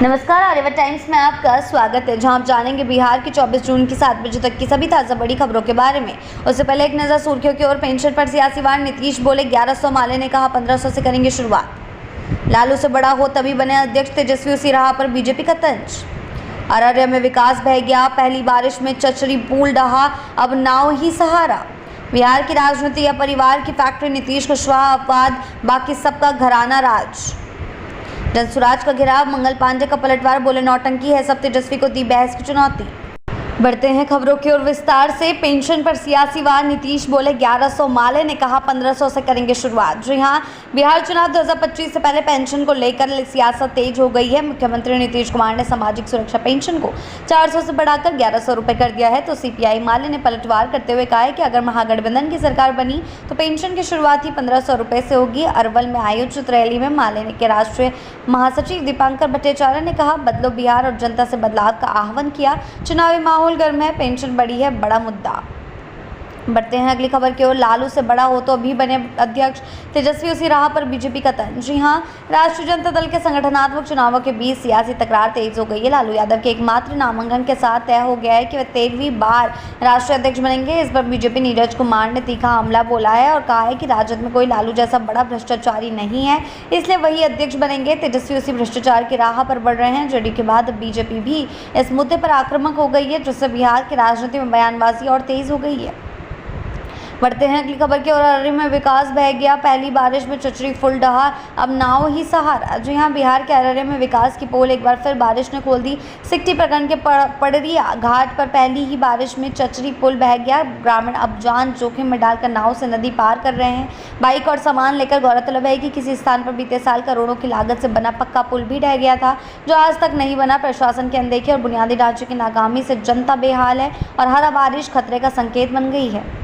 नमस्कार, आर्यवर्त टाइम्स में आपका स्वागत है, जहां आप जानेंगे बिहार की 24 जून की 7 बजे तक की सभी ताज़ा बड़ी खबरों के बारे में। उससे पहले एक नज़र सुर्खियों की ओर। पेंशन पर सियासी वार, नीतीश बोले 1100, माले ने कहा 1500 से करेंगे शुरुआत। लालू से बड़ा हो तभी बने अध्यक्ष, तेजस्वी उसी राह पर बीजेपी का तंज। अररिया में विकास बह गया, पहली बारिश में चचरी पुल डहा, अब नाव ही सहारा। बिहार की राजनीति या परिवार की फैक्ट्री, नीतीश कुशवाहा अपवाद, बाकी सबका घराना राज। जनसुराज का घेराव, मंगल पांडे का पलटवार, बोले नौटंकी है सब, तेजस्वी को दी बहस की चुनौती। बढ़ते हैं खबरों की ओर विस्तार से। पेंशन पर सियासी वार, नीतीश बोले 1100, माले ने कहा 1500 से करेंगे शुरुआत। जी हां, बिहार चुनाव 2025 से पहले पेंशन को लेकर सियासत तेज हो गई है। मुख्यमंत्री नीतीश कुमार ने सामाजिक सुरक्षा पेंशन को 400 से बढ़ाकर 1100 रुपये कर दिया है, तो सीपीआई माले ने पलटवार करते हुए कहा है कि अगर महागठबंधन की सरकार बनी तो पेंशन की शुरुआत ही 1500 रुपये से होगी। अरवल में आयोजित रैली में माले के राष्ट्रीय महासचिव दीपांकर भट्टाचार्य ने कहा, बदलो बिहार और जनता से बदलाव का आह्वान किया। चुनावी माहौल गर्म है, पेंशन बढ़ी है बड़ा मुद्दा। बढ़ते हैं अगली खबर की ओर। लालू से बड़ा हो तो अभी बने अध्यक्ष, तेजस्वी उसी राह पर बीजेपी का तंज। जी हां, राष्ट्रीय जनता दल के संगठनात्मक चुनावों के बीच सियासी तकरार तेज हो गई है। लालू यादव के एकमात्र नामांकन के साथ तय हो गया है कि वे 13वीं बार राष्ट्रीय अध्यक्ष बनेंगे। इस पर बीजेपी नीरज कुमार ने तीखा हमला बोला है और कहा है कि राजद में कोई लालू जैसा बड़ा भ्रष्टाचारी नहीं है, इसलिए वही अध्यक्ष बनेंगे। तेजस्वी उसी भ्रष्टाचार की राह पर बढ़ रहे हैं। जेडीयू के बाद बीजेपी भी इस मुद्दे पर आक्रामक हो गई है, जिससे बिहार की राजनीति में बयानबाजी और तेज हो गई है। बढ़ते हैं अगली खबर की ओर। अररिया में विकास बह गया, पहली बारिश में चचरी पुल डहा, अब नाव ही सहारा। जी हां, बिहार के अररिया में विकास की पोल एक बार फिर बारिश ने खोल दी। सिकटी प्रखंड के पड़रिया घाट पर पहली ही बारिश में चचरी पुल बह गया। ग्रामीण अब जान जोखिम में डालकर नाव से नदी पार कर रहे हैं, बाइक और सामान लेकर। गौरतलब है कि किसी स्थान पर बीते साल करोड़ों की लागत से बना पक्का पुल भी ढह गया था, जो आज तक नहीं बना। प्रशासन की अनदेखी और बुनियादी ढांचे की नाकामी से जनता बेहाल है और हर बारिश खतरे का संकेत बन गई है।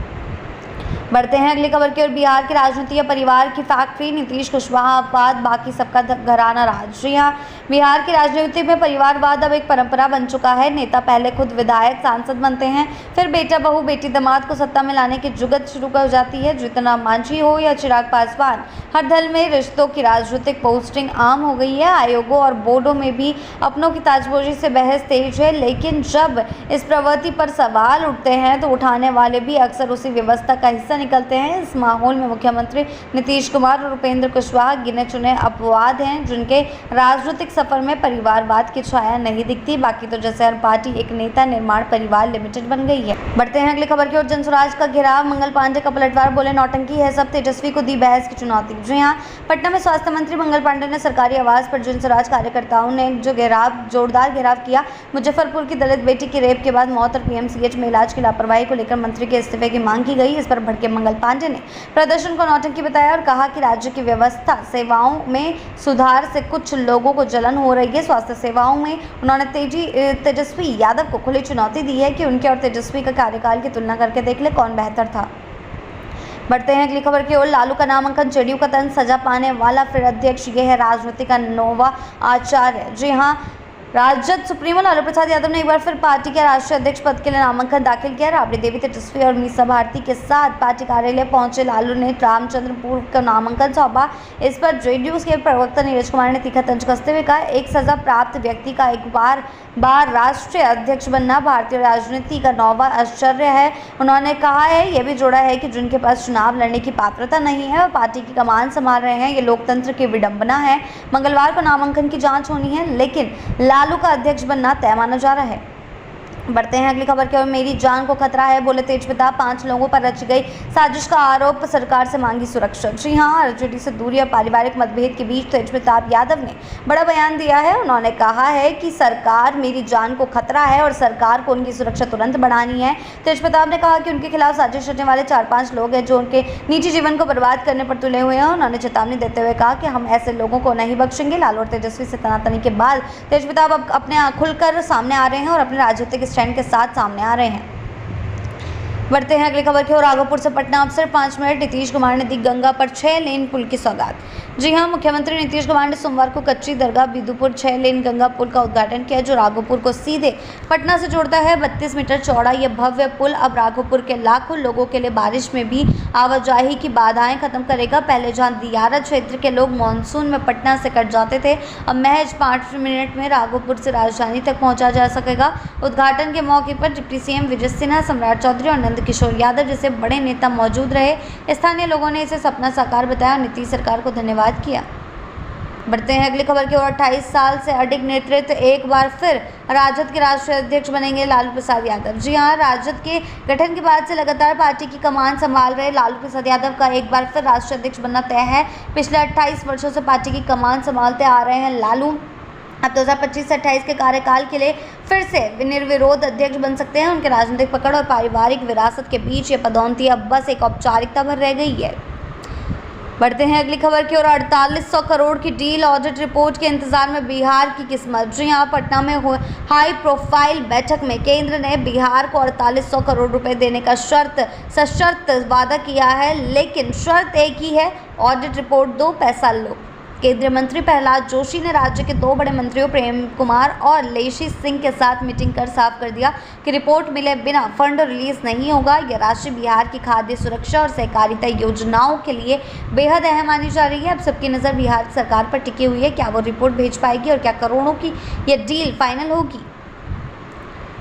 बढ़ते हैं अगली खबर की ओर। बिहार की राजनीति या परिवार की फैक्ट्री, नीतीश कुशवाहा अपवाद, बाकी सबका घराना राज। जी हां, बिहार की राजनीति में परिवारवाद अब एक परंपरा बन चुका है। नेता पहले खुद विधायक सांसद बनते हैं, फिर बेटा बहू बेटी दामाद को सत्ता में लाने की जुगत शुरू कर जाती है। जीतन राम मांझी हो या चिराग पासवान, हर दल में रिश्तों की राजनीतिक पोस्टिंग आम हो गई है। आयोगों और बोर्डों में भी अपनों की ताजपोशी से बहस तेज है, लेकिन जब इस प्रवृत्ति पर सवाल उठते हैं तो उठाने वाले भी अक्सर उसी व्यवस्था का हिस्सा निकलते हैं। इस माहौल में मुख्यमंत्री नीतीश कुमार और उपेंद्र कुशवाहा गिने चुने अपवाद हैं, जिनके राजनीतिक सफर में परिवारवाद की छाया नहीं दिखती। बाकी तो जैसे हर पार्टी एक नेता निर्माण परिवार लिमिटेड बन गई है। बढ़ते हैं अगली खबर की ओर। जनसुराज का घेराव, मंगल पांडे का पलटवार, बोले नौटंकी है सब, तेजस्वी को दी बहस की चुनौती। जी हां, पटना में स्वास्थ्य मंत्री मंगल पांडे ने सरकारी आवास पर जनसुराज कार्यकर्ताओं ने जो जोरदार घेराव किया। मुजफ्फरपुर की दलित बेटी की रेप के बाद मौत और पीएमसीएच में इलाज की लापरवाही को लेकर मंत्री के इस्तीफे की मांग की गई। इस पर भड़के मंगल पांडे ने प्रदर्शन को नौटंकी बताया और कहा कि राज्य की व्यवस्था सेवाओं में सुधार से कुछ लोगों को जलन हो रही है। स्वास्थ्य सेवाओं में उन्होंने तेजस्वी यादव को खुली चुनौती दी है कि उनके और तेजस्वी का कार्यकाल की तुलना करके देख ले कौन बेहतर था। बढ़ते हैं अगली खबर की ओर। लालू का नामांकन, जेडीयू का तंज, सजा पाने वाला फिर अध्यक्ष, ये है राजनीति का नोवा आचार्य। जी हां, राजद सुप्रीमो लालू प्रसाद यादव ने एक बार फिर पार्टी के राष्ट्रीय अध्यक्ष पद के लिए नामांकन दाखिल किया। राबड़ी देवी, तेजस्वी और मीसा भारती के साथ पार्टी कार्यालय पहुंचे लालू ने रामचंद्रपुर का नामांकन सौंपा। इस पर जेडीयू के प्रवक्ता नीरज कुमार ने तीखा तंज कसते हुए कहा, एक सजा प्राप्त व्यक्ति का एक बार राष्ट्रीय अध्यक्ष बनना भारतीय राजनीति का नौवा आश्चर्य है। उन्होंने कहा है, यह भी जोड़ा है कि जिनके पास चुनाव लड़ने की पात्रता नहीं है और पार्टी की कमान संभाल रहे हैं, ये लोकतंत्र की विडंबना है। मंगलवार को नामांकन की जांच होनी है, लेकिन लालू का अध्यक्ष बनना तय माना जा रहा है। बढ़ते हैं अगली खबर की ओर। मेरी जान को खतरा है, बोले तेजप्रताप, 5 लोगों पर रची गई साजिश का आरोप, सरकार से मांगी सुरक्षा। जी हां, आरजेडी से दूरी और पारिवारिक मतभेद के बीच तेजप्रताप यादव ने बड़ा बयान दिया है। उन्होंने कहा है कि सरकार मेरी जान को खतरा है और सरकार को उनकी सुरक्षा तुरंत बढ़ानी है। तेजप्रताप ने कहा कि उनके खिलाफ साजिश रचने वाले 4-5 लोग हैं जो उनके निजी जीवन को बर्बाद करने पर तुले हुए हैं। उन्होंने चेतावनी देते हुए कहा कि हम ऐसे लोगों को नहीं बख्शेंगे। लालू और तेजस्वी से तनातनी के बाद तेजप्रताप अब खुलकर सामने आ रहे हैं और अपने राजनीतिक स्टैंड के साथ सामने आ रहे हैं। बढ़ते हैं अगली खबर की ओर। राघोपुर से पटना अब सिर्फ 5 मिनट, नीतीश कुमार ने दी गंगा पर 6 लेन पुल की सौगात। जी हां, मुख्यमंत्री नीतीश कुमार ने सोमवार को कच्ची दरगाह बिदुपुर 6 लेन गंगा पुल का उद्घाटन किया, जो राघोपुर को सीधे पटना से जोड़ता है। 32 मीटर चौड़ा यह भव्य पुल अब राघोपुर के लाखों लोगों के लिए बारिश में भी आवाजाही की बाधाएं खत्म करेगा। पहले जहां दियारा क्षेत्र के लोग मानसून में पटना से कट जाते थे, अब महज 5 मिनट में राघोपुर से राजधानी तक पहुंचा जा सकेगा। उद्घाटन के मौके पर डिप्टी सीएम विजय सिन्हा, सम्राट चौधरी और नंद किशोर यादव जैसे बड़े नेता मौजूद रहे। स्थानीय लोगों ने इसे सपना साकार बताया और नीतीश सरकार को धन्यवाद किया। बढ़ते हैं अगली खबर की ओर। 28 साल से अधिक नेतृत्व, एक बार फिर राजद के राष्ट्रीय अध्यक्ष बनेंगे लालू प्रसाद यादव। जी हां, राजद के गठन के बाद से लगातार पार्टी की कमान संभाल रहे लालू प्रसाद यादव का एक बार फिर राष्ट्रीय अध्यक्ष बनना तय है। पिछले 28 वर्षों से पार्टी की कमान संभालते आ रहे हैं लालू। अब 2025 से 28 के कार्यकाल के लिए फिर से निर्विरोध अध्यक्ष बन सकते हैं। उनके राजनीतिक पकड़ और पारिवारिक विरासत के बीच ये पदोन्नति अब बस एक औपचारिकता भर रह गई है। बढ़ते हैं अगली खबर की ओर। 4800 करोड़ की डील, ऑडिट रिपोर्ट के इंतजार में बिहार की किस्मत। जी हां, पटना में हाई प्रोफाइल बैठक में केंद्र ने बिहार को 4800 करोड़ रुपए देने का सशर्त वादा किया है, लेकिन शर्त एक ही है, ऑडिट रिपोर्ट दो, पैसा लो। केंद्रीय मंत्री प्रहलाद जोशी ने राज्य के 2 बड़े मंत्रियों प्रेम कुमार और लेशी सिंह के साथ मीटिंग कर साफ कर दिया कि रिपोर्ट मिले बिना फंड रिलीज नहीं होगा। यह राशि बिहार की खाद्य सुरक्षा और सहकारिता योजनाओं के लिए बेहद अहम मानी जा रही है। अब सबकी नज़र बिहार सरकार पर टिकी हुई है, क्या वो रिपोर्ट भेज पाएगी और क्या करोड़ों की यह डील फाइनल होगी।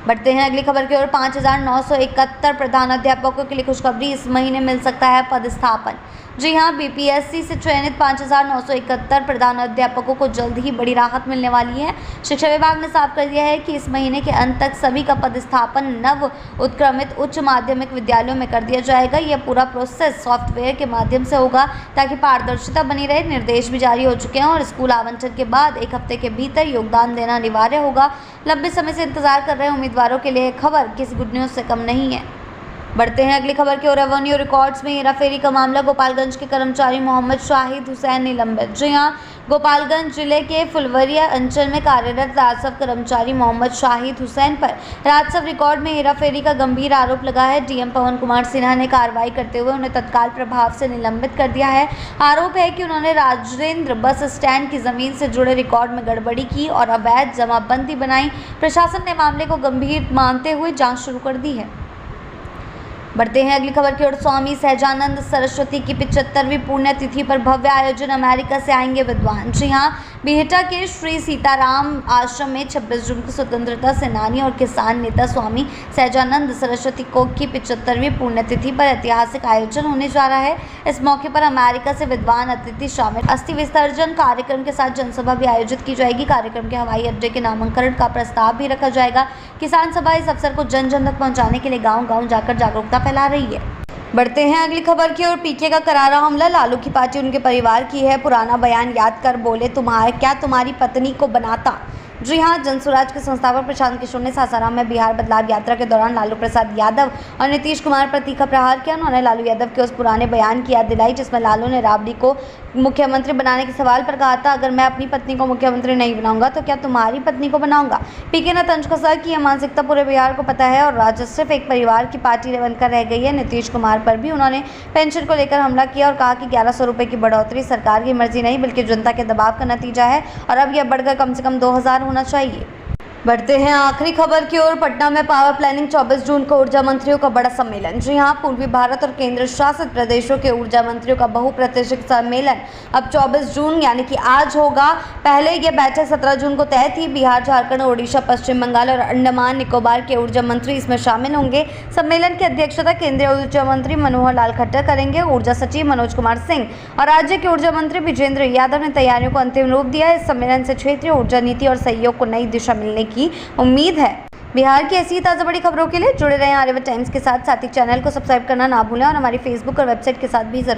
बढ़ते हैं अगली खबर की ओर। 5971 प्रधानाध्यापकों के लिए खुशखबरी, इस महीने मिल सकता है पदस्थापन। जी हां, बीपीएससी से चयनित 5971 प्रधानाध्यापकों को जल्द ही बड़ी राहत मिलने वाली है। शिक्षा विभाग ने साफ कर दिया है कि इस महीने के अंत तक सभी का पदस्थापन नव उत्क्रमित उच्च माध्यमिक विद्यालयों में कर दिया जाएगा। यह पूरा प्रोसेस सॉफ्टवेयर के माध्यम से होगा ताकि पारदर्शिता बनी रहे। निर्देश भी जारी हो चुके हैं और स्कूल आवंटन के बाद 1 हफ्ते के भीतर योगदान देना अनिवार्य होगा। लंबे समय से इंतजार कर रहे उम्मीदवारों के लिए खबर किसी गुड न्यूज़ से कम नहीं है। बढ़ते हैं अगली खबर की ओर। रेवेन्यू रिकॉर्ड्स में हेराफेरी का मामला, गोपालगंज के कर्मचारी मोहम्मद शाहिद हुसैन निलंबित। जी हां, गोपालगंज जिले के फुलवरिया अंचल में कार्यरत राजस्व कर्मचारी मोहम्मद शाहिद हुसैन पर राजस्व रिकॉर्ड में हेराफेरी का गंभीर आरोप लगा है। डीएम पवन कुमार सिन्हा ने कार्रवाई करते हुए उन्हें तत्काल प्रभाव से निलंबित कर दिया है। आरोप है कि उन्होंने राजेंद्र बस स्टैंड की जमीन से जुड़े रिकॉर्ड में गड़बड़ी की और अवैध जमाबंदी बनाई। प्रशासन ने मामले को गंभीर मानते हुए जाँच शुरू कर दी है। बढ़ते हैं अगली खबर की ओर। स्वामी सहजानंद सरस्वती की 75वीं पुण्यतिथि पर भव्य आयोजन, अमेरिका से आएंगे विद्वान। जी हां, बिहटा के श्री सीताराम आश्रम में 26 जून को स्वतंत्रता सेनानी और किसान नेता स्वामी सहजानंद सरस्वती को की 75वीं पुण्यतिथि पर ऐतिहासिक आयोजन होने जा रहा है। इस मौके पर अमेरिका से विद्वान अतिथि शामिल। अस्थि विसर्जन कार्यक्रम के साथ जनसभा भी आयोजित की जाएगी। कार्यक्रम के हवाई अड्डे के नामांकन का प्रस्ताव भी रखा जाएगा। किसान सभा इस अवसर को जन जन तक पहुँचाने के लिए गाँव-गाँव जाकर जागरूकता फैला रही है। बढ़ते हैं अगली खबर की ओर। पीके का करारा हमला, लालू की पार्टी उनके परिवार की है। पुराना बयान याद कर बोले, तुम्हारी पत्नी को बनाता। जी हां, जनसुराज के संस्थापक प्रशांत किशोर ने सासाराम में बिहार बदलाव यात्रा के दौरान लालू प्रसाद यादव और नीतीश कुमार पर तीखा प्रहार किया। उन्होंने लालू यादव के उस पुराने बयान की याद दिलाई जिसमें लालू ने राबड़ी को मुख्यमंत्री बनाने के सवाल पर कहा था, अगर मैं अपनी पत्नी को मुख्यमंत्री नहीं बनाऊंगा तो क्या तुम्हारी पत्नी को बनाऊंगा। पीके ने तंज कसा कि यह मानसिकता पूरे बिहार को पता है और राजद सिर्फ एक परिवार की पार्टी बनकर रह गई है। नीतीश कुमार पर भी उन्होंने पेंशन को लेकर हमला किया और कहा कि 1100 रुपये की बढ़ोतरी सरकार की मर्जी नहीं बल्कि जनता के दबाव का नतीजा है और अब यह बढ़कर कम से कम 2000 होना चाहिए। बढ़ते हैं आखिरी खबर की ओर। पटना में पावर प्लानिंग 24 जून को ऊर्जा मंत्रियों का बड़ा सम्मेलन। जी हां, पूर्वी भारत और केंद्र शासित प्रदेशों के ऊर्जा मंत्रियों का बहुप्रतीक्षित सम्मेलन अब 24 जून यानी कि आज होगा। पहले यह बैठक 17 जून को तय थी। बिहार, झारखंड, ओडिशा, पश्चिम बंगाल और अंडमान निकोबार के ऊर्जा मंत्री इसमें शामिल होंगे। सम्मेलन की अध्यक्षता केंद्रीय ऊर्जा मंत्री मनोहर लाल खट्टर करेंगे। ऊर्जा सचिव मनोज कुमार सिंह और राज्य के ऊर्जा मंत्री विजेंद्र यादव ने तैयारियों को अंतिम रूप दिया। इस सम्मेलन से क्षेत्रीय ऊर्जा नीति और सहयोग को नई दिशा मिलने की उम्मीद है। बिहार की ऐसी ताज़ा बड़ी खबरों के लिए जुड़े रहें आर्यभट्ट टाइम्स के साथ ही चैनल को सब्सक्राइब करना ना भूलें और हमारी फेसबुक और वेबसाइट के साथ भी जरूर